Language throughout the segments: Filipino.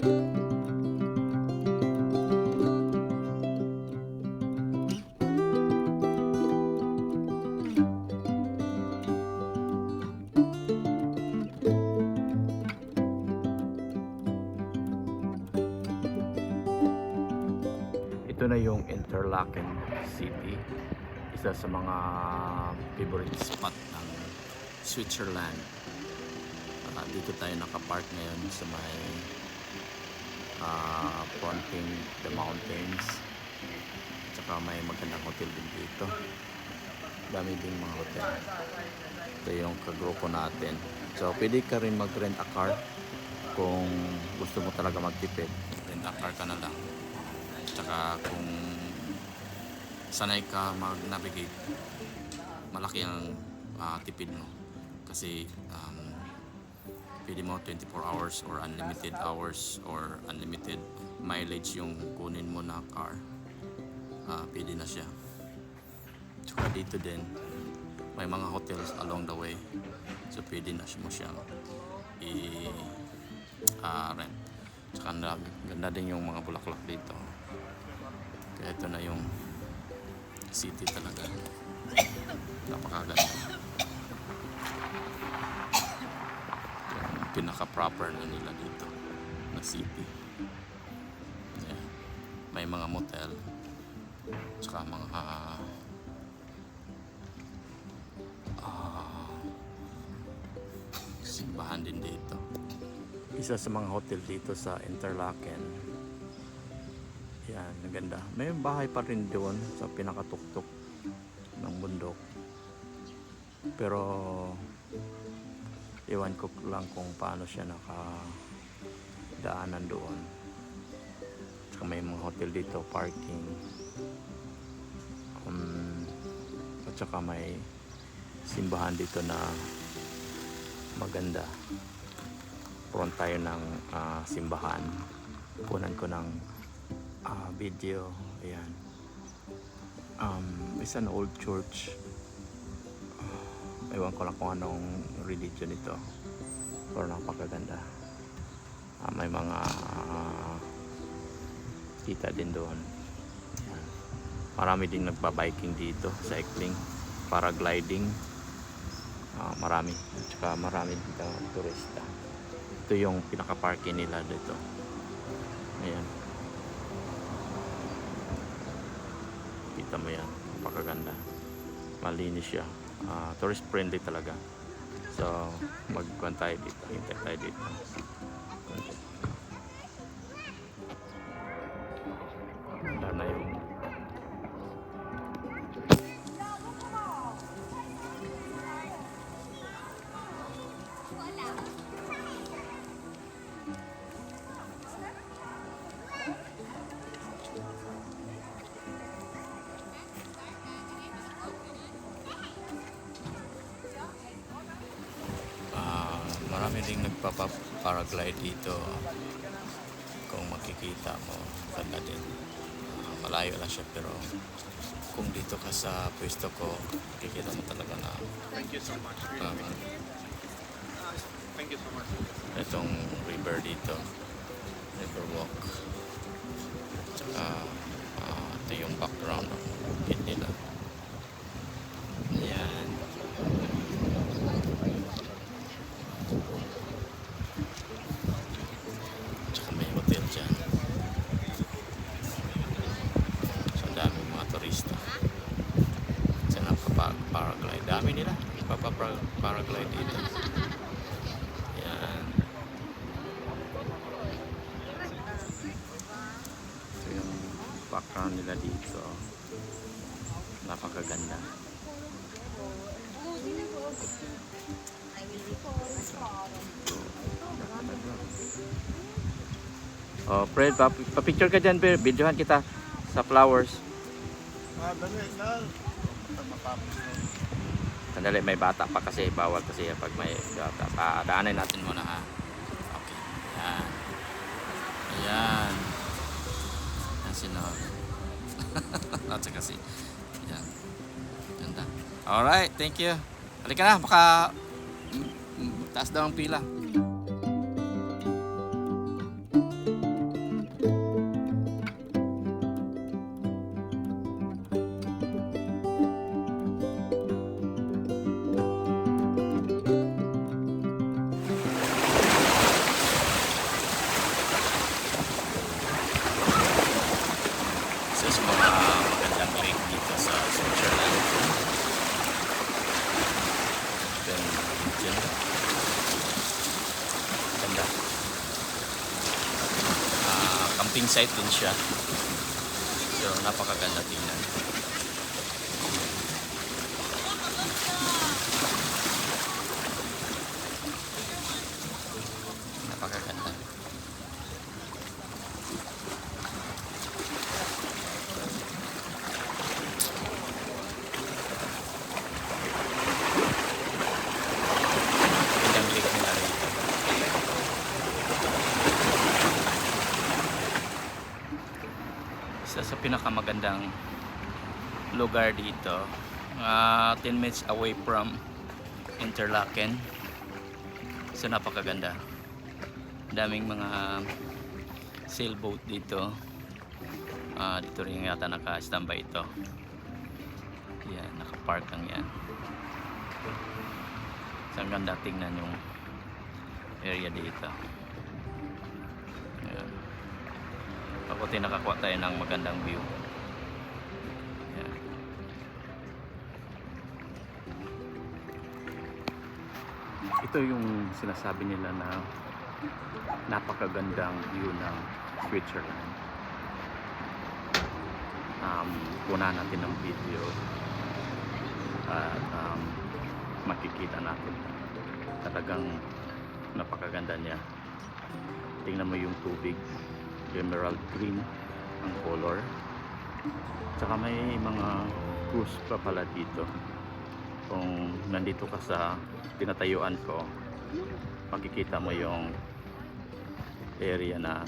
Ito na yung Interlaken City, isa sa mga favorite spot ng Switzerland. Dito tayo nakapark ngayon sa may fronting the mountains, tsaka may magandang hotel din dito, dami ding mga hotel. Ito yung kagrupo natin, so pwede ka rin mag-rent a car kung gusto mo talaga magtipid. Rent a car ka na lang. Tsaka kung sanay ka mag-navigate, malaki ang tipid mo kasi pwede mo 24 hours or unlimited mileage yung kunin mo na car. Pwede na siya. Tsaka dito din may mga hotels along the way, so pwede na mo siyang rent. Tsaka ganda din yung mga bulaklak dito. Kaya ito na yung city talaga. Napakaganda. Yung pinaka-proper na nila dito na city. Yeah. May mga motel, tsaka mga simbahan din dito. Isa sa mga hotel dito sa Interlaken. Yan, maganda. May bahay pa rin doon sa pinakatuktok ng bundok. Pero iwan ko lang kung paano siya nakadaanan doon. Tsaka may mga hotel dito, parking. At saka may simbahan dito na maganda. Front tayo ng simbahan. Kunan ko ng video. Ayan. It's an old church. Ewan ko lang kung anong religion ito, pero napakaganda. May mga kita din doon. Ayan. Marami din nagbabiking dito, cycling, paragliding. Marami. At saka marami dito turista. Ito yung pinaka-parking nila dito. Ayan. Kita mo yan, napakaganda, malinis siya, tourist friendly talaga. So magkuhan tayo dito, hintay tayo dito. Ganda na yung marami ding nagpapa-paraglide dito. Kung makikita mo, ganda din. Malayo lang siya, pero kung dito ka sa pwesto ko, makikita mo talaga na Thank you so much. Thank you so much. itong river dito, river walk. Tsaka ito yung background ng bukid nila. Ayan. Tsaka may hotel dyan. So dami mga turista. Diyan ang paraglide. Dami nila paraglide dito. Ayan. Ito yung background nila dito. Napakaganda. Oh, Fred, pa-picture ka dyan, Fred. Videohan kita sa flowers. Dali, dal. Matapos na. Sandali, may bata pa kasi. Bawal kasi pag may bata. Daanan natin muna, ha. Okay. Ayan. Ayan. Ayan sinod. Lots kasi. Ayan. Ganda. Alright, thank you. Halika na, baka taas daw ang pila. camping site din siya. So napakaganda tingnan. Napakaganda. Gandang lake nila rito. Isa sa pinakamagandang lugar dito, 10 minutes away from Interlaken. So napakaganda. Daming mga sailboat dito. Dito rin yata naka-standby ito. Yan, naka-park lang yan. So ang ganda tingnan yung area dito. Yan. Pakuti nakakuha tayo ng magandang view. Yan. Ito yung sinasabi nila na napakagandang view ng Switzerland. Kunan natin ng video at makikita natin talagang napakaganda niya. Tingnan mo yung tubig, emerald green ang color, tsaka may mga cruise pa pala dito. Kung nandito ka sa tinatayuan ko, makikita mo yung area na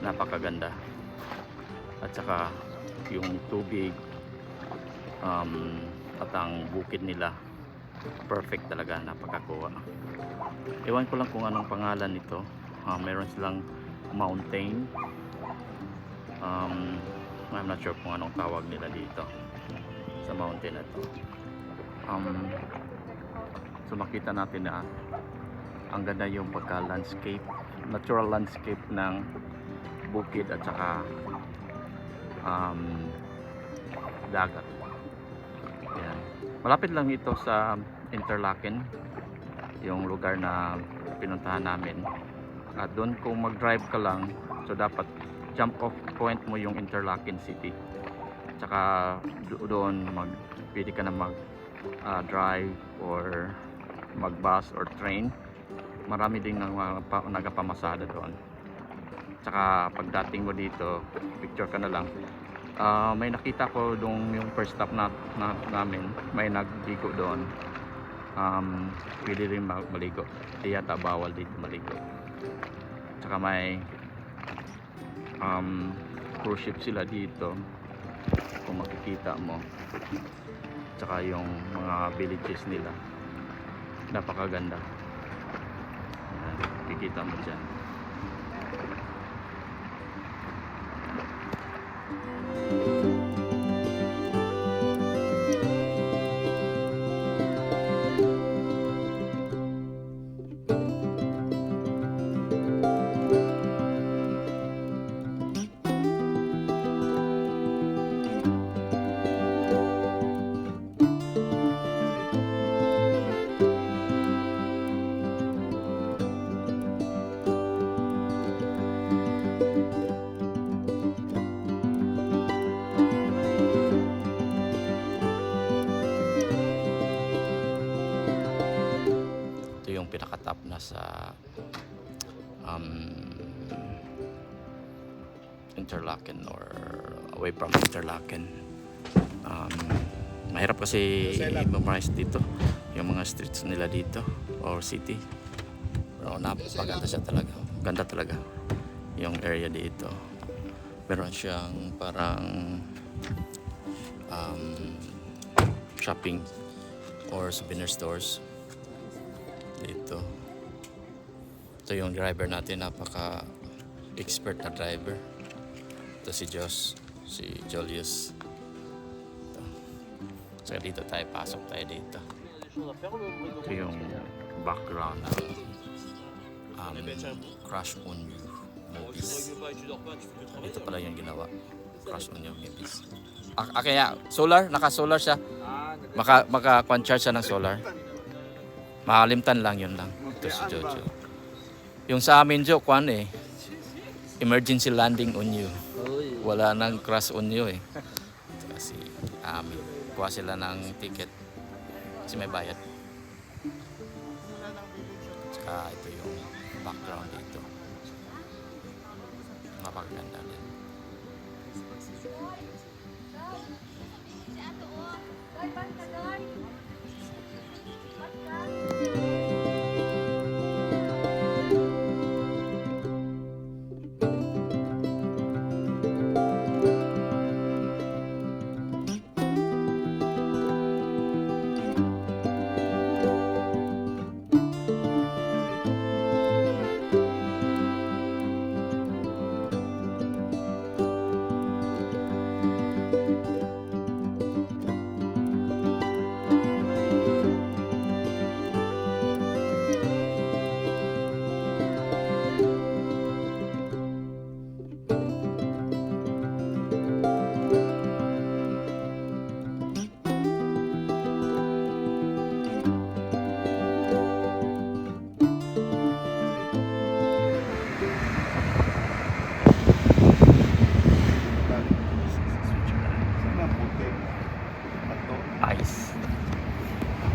napakaganda, at saka yung tubig at ang bukid nila perfect talaga, napakakuha. Ewan ko lang kung anong pangalan nito. Meron silang mountain, I'm not sure kung anong tawag nila dito sa mountain na to. So makita natin na ang ganda yung pagka-landscape, natural landscape ng bukid at saka dagat. Yan. Malapit lang ito sa Interlaken, yung lugar na pinuntahan namin. At doon kung mag-drive ka lang, so dapat jump off point mo yung Interlaken City. Tsaka doon pwede ka na mag-drive or mag-bus or train. Marami ding nagpapamasada doon. Tsaka pagdating mo dito, picture ka na lang. May nakita ko doon yung first stop namin, may nagdigo doon. Pwede rin maligo. Di yata bawal dito maligo. Tsaka may cruise ship sila dito, kung makikita mo. Tsaka yung mga villages nila, napakaganda. Ayan, makikita mo dyan. Pinakatap na sa Interlaken or away from Interlaken. Mahirap kasi i-memorize dito yung mga streets nila dito or city, pero napakaganda siya talaga. Ganda talaga yung area dito. Meron siyang parang shopping or souvenir stores dito. Ito yung driver natin, napaka expert na driver. Ito si Julius. Ito. So dito tayo, pasok tayo dito. Ito yung background ng Crush on You movies. Ito pala yung ginawa, Crush on You movies. Kaya solar, naka-solar siya. Maka-charge siya ng solar. Makalimtan lang, yun lang. Ito si Jojo. Yung sa amin, Jo, emergency landing on you. Uy. Wala nang crash on you eh. Kasi kuha sila ng ticket. Kasi may bayad. Tsaka ito yung background dito. Napakaganda din. Ice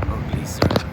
or blizzard.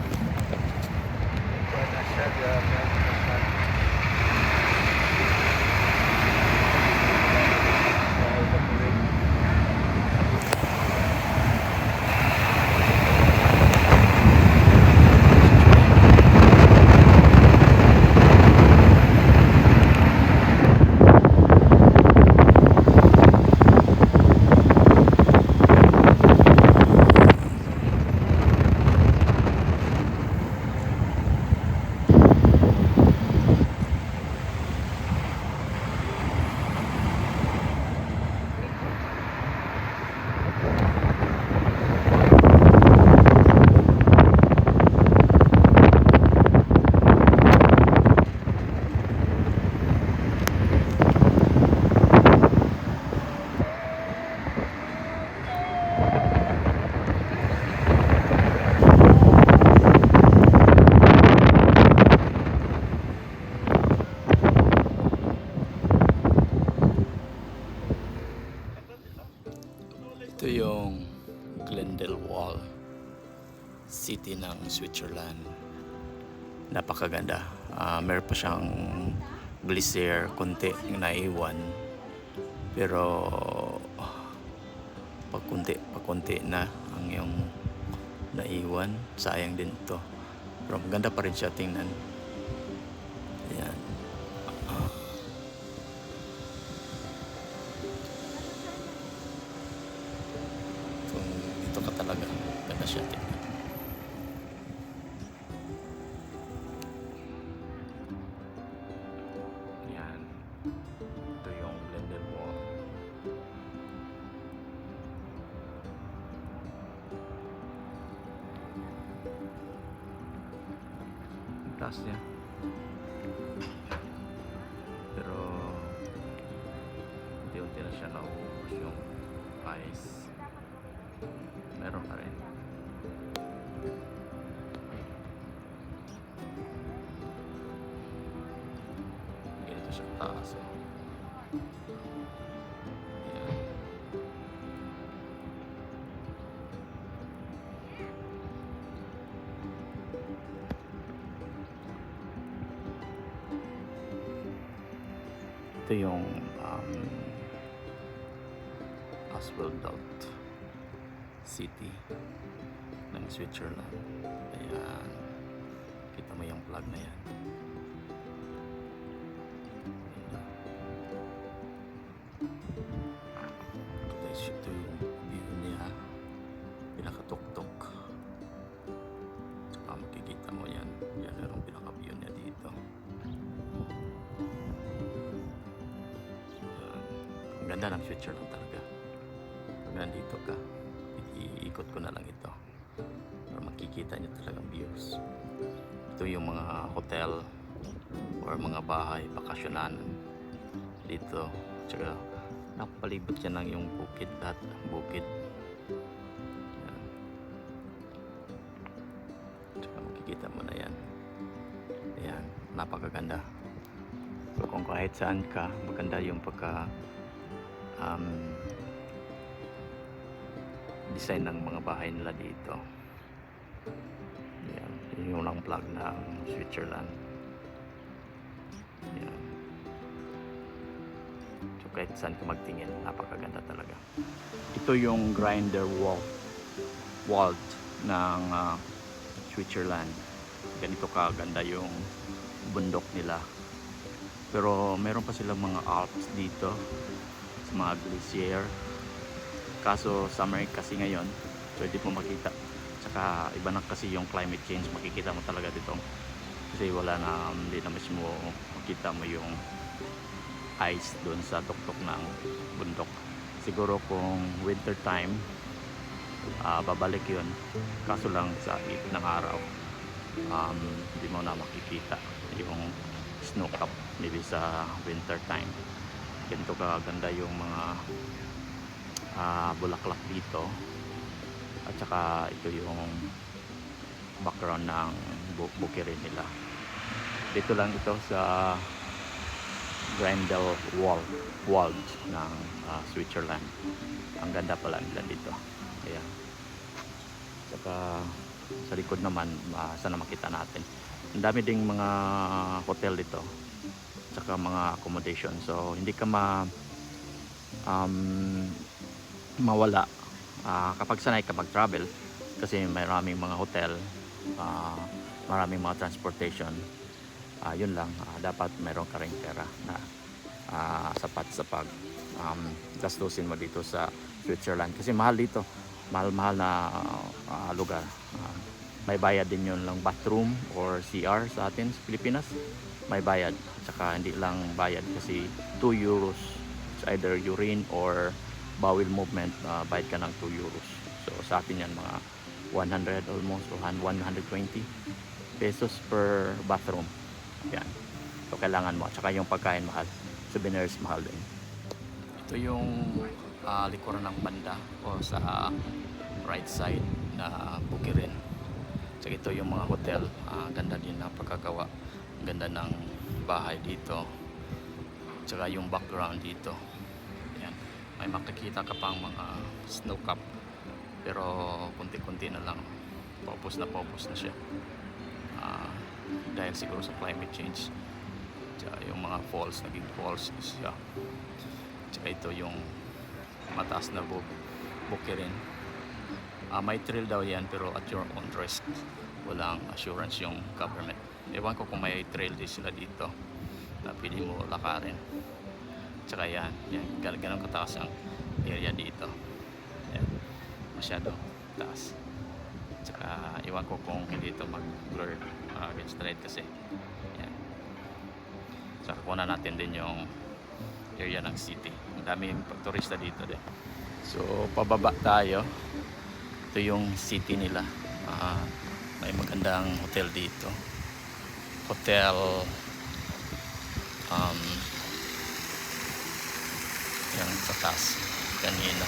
Ito yung Grindelwald City ng Switzerland. Napakaganda. Meron pa siyang glacier konti yung naiwan. Pero pagkunti na ang yung naiwan. Sayang din to. Pero maganda pa rin siya tingnan. Ayan. Kung dito ka talaga, ganda siya tingnan. Ayan. Ito yung Grindelwald. Ang taas niya. Pero unti-unti na siya nauubos yung ice. Meron pa rin. Ganito siya taas eh. Ayan. Ito yung Aswedelt City ng Switzerland. Ayan. Kita mo yung flag na yan. Ito yung view niya. Pinakatuktok. Tsaka makikita mo yan. Yan yung pinaka-view niya dito. Ayan. Ang ganda ng Switzerland talaga. Pag nandito ka, iikot ko na lang ito para makikita nyo talagang views. Ito yung mga hotel or mga bahay, bakasyonan dito. Tsaka napapalibot yan ng yung bukid, lahat ng bukid. Yan. Tsaka makikita mo na yan. Ayan, napakaganda. So kung kahit saan ka, maganda yung pagka design ng mga bahay nila dito. Yan, yun yung unang vlog ng Switzerland. Yan. So kahit saan ka magtingin, napakaganda talaga. Ito yung grinder walled ng Switzerland. Ganito kaganda yung bundok nila. Pero meron pa silang mga Alps dito, sa mga glacier. Kaso summer kasi ngayon, pwede po makita. Tsaka iba na kasi yung climate change, makikita mo talaga dito. Kasi wala na, hindi na mismo makita mo yung ice doon sa tuktok ng bundok. Siguro kung winter time, babalik yun. Kaso lang sa init ng araw, hindi mo na makikita yung snow cap maybe sa winter time. Ganito kaganda yung mga bulaklak dito, at saka ito yung background ng bukirin nila. Dito lang ito sa Grindelwald ng Switzerland. Ang ganda pala nila dito. Ayan. Saka sa likod naman, sana makita natin, ang dami ding mga hotel dito, saka mga accommodation. So hindi ka mawala kapag sanay ka mag-travel, kasi maraming mga hotel, maraming mga transportation. Yun lang, dapat meron ka ring pera na sapat sa pag gastusin mo dito sa Switzerland, kasi mahal dito, mahal na lugar. May bayad din yun lang, bathroom or CR sa atin sa Pilipinas, may bayad. Tsaka hindi lang bayad kasi 2 euros, it's either urine or bowel movement, bayad ka ng 2 euros. So sa atin yan mga 100 almost, or 120 pesos per bathroom. Yan. So kailangan mo. Tsaka yung pagkain mahal, souvenirs mahal din. Ito yung likuran ng banda o sa right side na bukirin. Tsaka ito yung mga hotel, ganda din ng pagkagawa, ganda ng bahay dito. Tsaka yung background dito, yan, may makikita ka pang mga snow cap, pero kunti-kunti na lang, paupos na siya, dahil siguro sa climate change. Tsaka yung mga falls, naging falls siya. Tsaka ito yung mataas na bukirin. May trail daw yan, pero at your own risk, walang assurance yung government. Ewan ko kung may trail din sila dito na pwede mo lakarin. Tsaka yan, ganun kataas ang area dito. Yan, masyado taas. Tsaka iwan ko kung hindi ito mag-blur against the light kasi yan. Tsaka kunan natin din yung area ng city. Ang daming turista dito din. So pababa tayo. Ito yung city nila. May magandang hotel dito. Hotel yung sa taas kanina,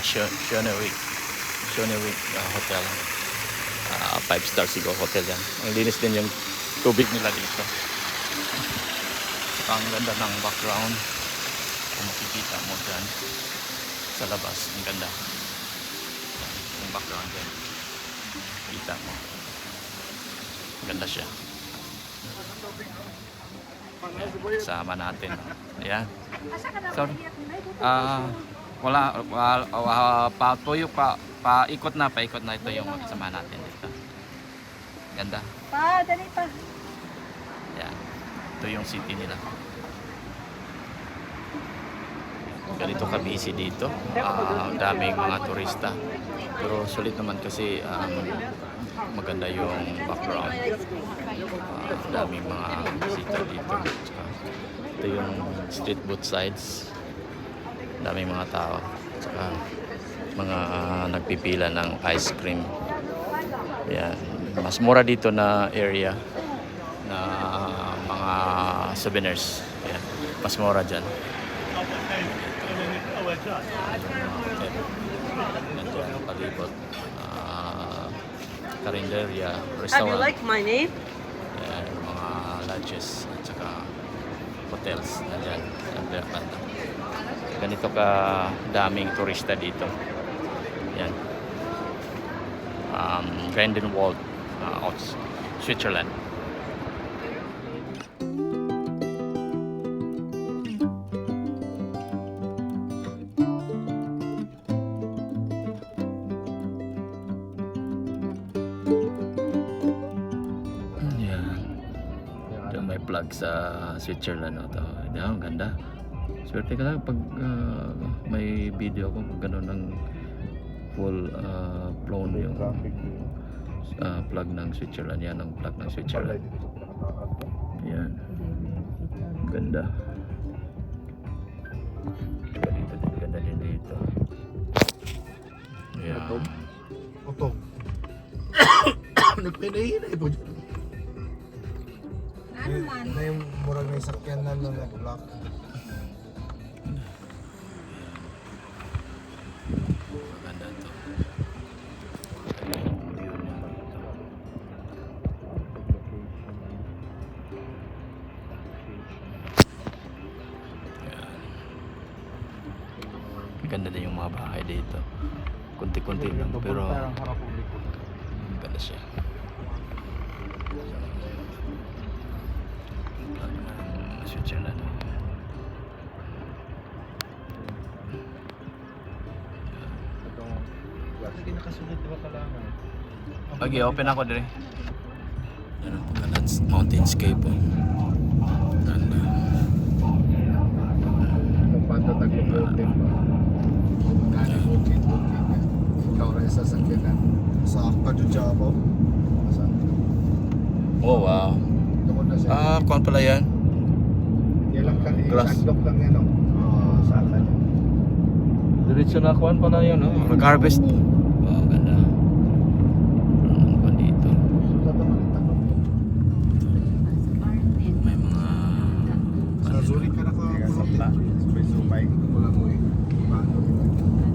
Schönewick Hotel, 5-star siguro hotel yan. Ang linis din yung tubig nila dito. Ang ganda ng background, kung makikita mo dyan sa labas, ang ganda yung background dyan, kita mo, ganda siya. Ayan, sama natin. Ayan. Sorry. Patuyo pa. Paikot na ito yung kasama natin dito. Ganda. Dali pa. Ayan. Ito yung city nila. Ganito ka-busy dito. Daming mga turista. Pero sulit naman kasi maganda yung background. Daming mga visitor dito. Ito yung street both sides. Daming mga tao. Tsaka mga nagpipila ng ice cream. Yan. Mas mura dito na area na mga souvenirs. Yan. Mas mura dyan. Nandiyan palibot. Karinderya, Have you restaurant. liked my name? Yan, mga lunches at saka hotels na dyan. Ganito ka daming turista dito. Yan. Grindelwald, Switzerland. Yan. Ito may plug sa Switzerland. Ito. Ang ganda. Swerte ka lang pag may video ko pag gano'n ng full blown yung plug ng Switzerland. Yan ang plug ng Switzerland. Yan. Ganda. Dito din. Ganda din dito. Yan. Utog. Nagpinahinay po dyan. Ano man? Na yung murag may sakyan na lang na black. Maganda to. Ganda yung view niya dito. Yan. Ganda din yung mga bahay dito. Kunti-kunti lang pero ganda siya. Plug ng Switzerland. Lagi nakasulit diba kailangan? Okay, open ako dire. Ano, mountainscape po. Ganda. Paano taglubutin ba? Kani bukid. Ikaw rin sa sakyanan. Sa Akpa Jujabo. Oh, wow. Tungod na siya. Kuwan pala yan. Yan lang kan Grass. isandok lang yan. Sa kanya. Diretso na kuwan pala yan. Mag-harvest. Wow, ganda. Ano pa dito? Sa naman itanong. May mga... Sa Zurich ka na ko. May sumay. Wala mo eh. Paano?